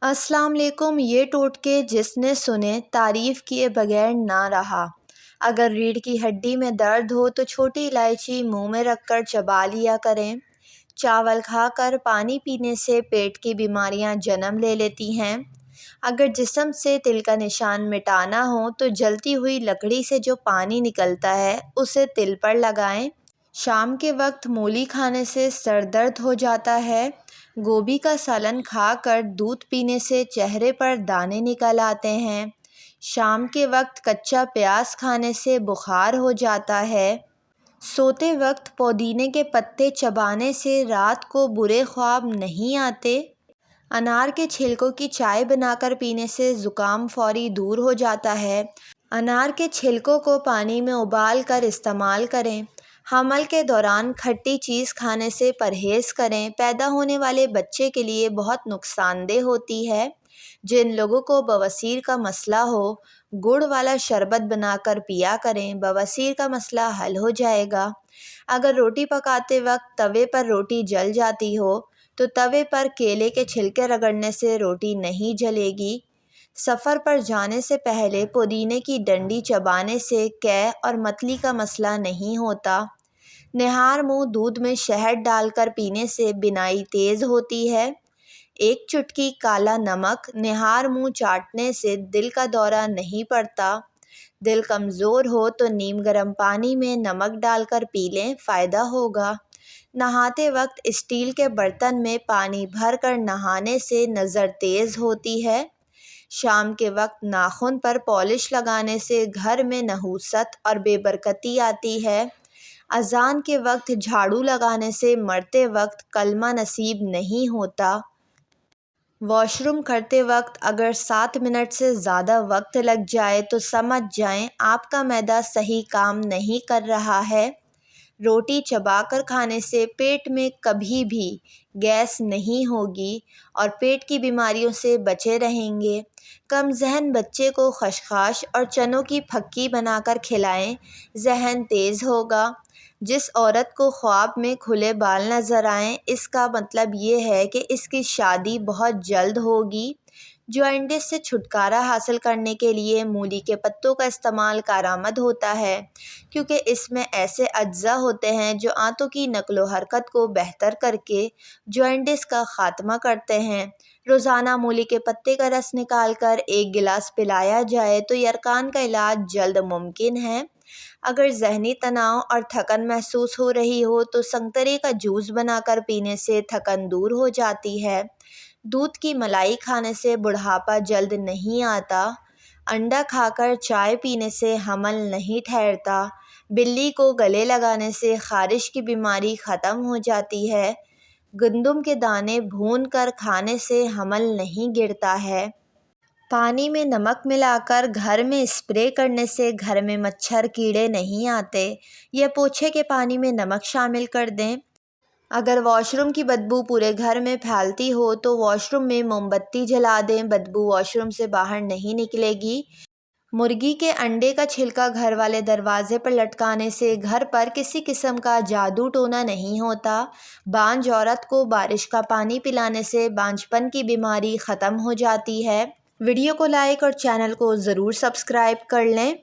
السلام علیکم۔ یہ ٹوٹکے جس نے سنے تعریف کیے بغیر نہ رہا۔ اگر ریڑھ کی ہڈی میں درد ہو تو چھوٹی الائچی منہ میں رکھ کر چبا لیا کریں۔ چاول کھا کر پانی پینے سے پیٹ کی بیماریاں جنم لے لیتی ہیں۔ اگر جسم سے تل کا نشان مٹانا ہو تو جلتی ہوئی لکڑی سے جو پانی نکلتا ہے اسے تل پر لگائیں۔ شام کے وقت مولی کھانے سے سر درد ہو جاتا ہے۔ گوبھی کا سالن کھا کر دودھ پینے سے چہرے پر دانے نکل آتے ہیں۔ شام کے وقت کچا پیاز کھانے سے بخار ہو جاتا ہے۔ سوتے وقت پودینے کے پتے چبانے سے رات کو برے خواب نہیں آتے۔ انار کے چھلکوں کی چائے بنا کر پینے سے زکام فوری دور ہو جاتا ہے۔ انار کے چھلکوں کو پانی میں ابال کر استعمال کریں۔ حمل کے دوران کھٹی چیز کھانے سے پرہیز کریں۔ پیدا ہونے والے بچے کے لیے بہت نقصان دہ ہوتی ہے۔ جن لوگوں کو بواسیر کا مسئلہ ہو گڑ والا شربت بنا کر پیا کریں، بواسیر کا مسئلہ حل ہو جائے گا۔ اگر روٹی پکاتے وقت توے پر روٹی جل جاتی ہو تو توے پر کیلے کے چھلکے رگڑنے سے روٹی نہیں جلے گی۔ سفر پر جانے سے پہلے پودینے کی ڈنڈی چبانے سے قے اور متلی کا مسئلہ نہیں ہوتا۔ نہار منہ دودھ میں شہد ڈال کر پینے سے بینائی تیز ہوتی ہے۔ ایک چٹکی کالا نمک نہار منہ چاٹنے سے دل کا دورہ نہیں پڑتا۔ دل کمزور ہو تو نیم گرم پانی میں نمک ڈال کر پی لیں، فائدہ ہوگا۔ نہاتے وقت اسٹیل کے برتن میں پانی بھر کر نہانے سے نظر تیز ہوتی ہے۔ شام کے وقت ناخن پر پالش لگانے سے گھر میں نحوست اور بے برکتی آتی ہے۔ اذان کے وقت جھاڑو لگانے سے مرتے وقت کلمہ نصیب نہیں ہوتا۔ واش روم کرتے وقت اگر 7 منٹ سے زیادہ وقت لگ جائے تو سمجھ جائیں آپ کا معدہ صحیح کام نہیں کر رہا ہے۔ روٹی چبا کر کھانے سے پیٹ میں کبھی بھی گیس نہیں ہوگی اور پیٹ کی بیماریوں سے بچے رہیں گے۔ کم ذہن بچے کو خشخاش اور چنوں کی پھکی بنا کر کھلائیں، ذہن تیز ہوگا۔ جس عورت کو خواب میں کھلے بال نظر آئیں، اس کا مطلب یہ ہے کہ اس کی شادی بہت جلد ہوگی۔ جوانڈس سے چھٹکارا حاصل کرنے کے لیے مولی کے پتوں کا استعمال کارآمد ہوتا ہے، کیونکہ اس میں ایسے اجزاء ہوتے ہیں جو آنتوں کی نقل و حرکت کو بہتر کر کے جوانڈس کا خاتمہ کرتے ہیں۔ روزانہ مولی کے پتے کا رس نکال کر 1 گلاس پلایا جائے تو یرقان کا علاج جلد ممکن ہے۔ اگر ذہنی تناؤ اور تھکن محسوس ہو رہی ہو تو سنگترے کا جوس بنا کر پینے سے تھکن دور ہو جاتی ہے۔ دودھ کی ملائی کھانے سے بڑھاپا جلد نہیں آتا۔ انڈا کھا کر چائے پینے سے حمل نہیں ٹھہرتا۔ بلی کو گلے لگانے سے خارش کی بیماری ختم ہو جاتی ہے۔ گندم کے دانے بھون کر کھانے سے حمل نہیں گرتا ہے۔ پانی میں نمک ملا کر گھر میں اسپرے کرنے سے گھر میں مچھر کیڑے نہیں آتے، یا پوچھے کے پانی میں نمک شامل کر دیں۔ اگر واش روم کی بدبو پورے گھر میں پھیلتی ہو تو واش روم میں موم بتی جلا دیں، بدبو واش روم سے باہر نہیں نکلے گی۔ مرغی کے انڈے کا چھلکا گھر والے دروازے پر لٹکانے سے گھر پر کسی قسم کا جادو ٹونا نہیں ہوتا۔ بانجھ عورت کو بارش کا پانی پلانے سے بانجھ پن کی بیماری ختم ہو جاتی ہے۔ ویڈیو کو لائک اور چینل کو ضرور سبسکرائب کر لیں۔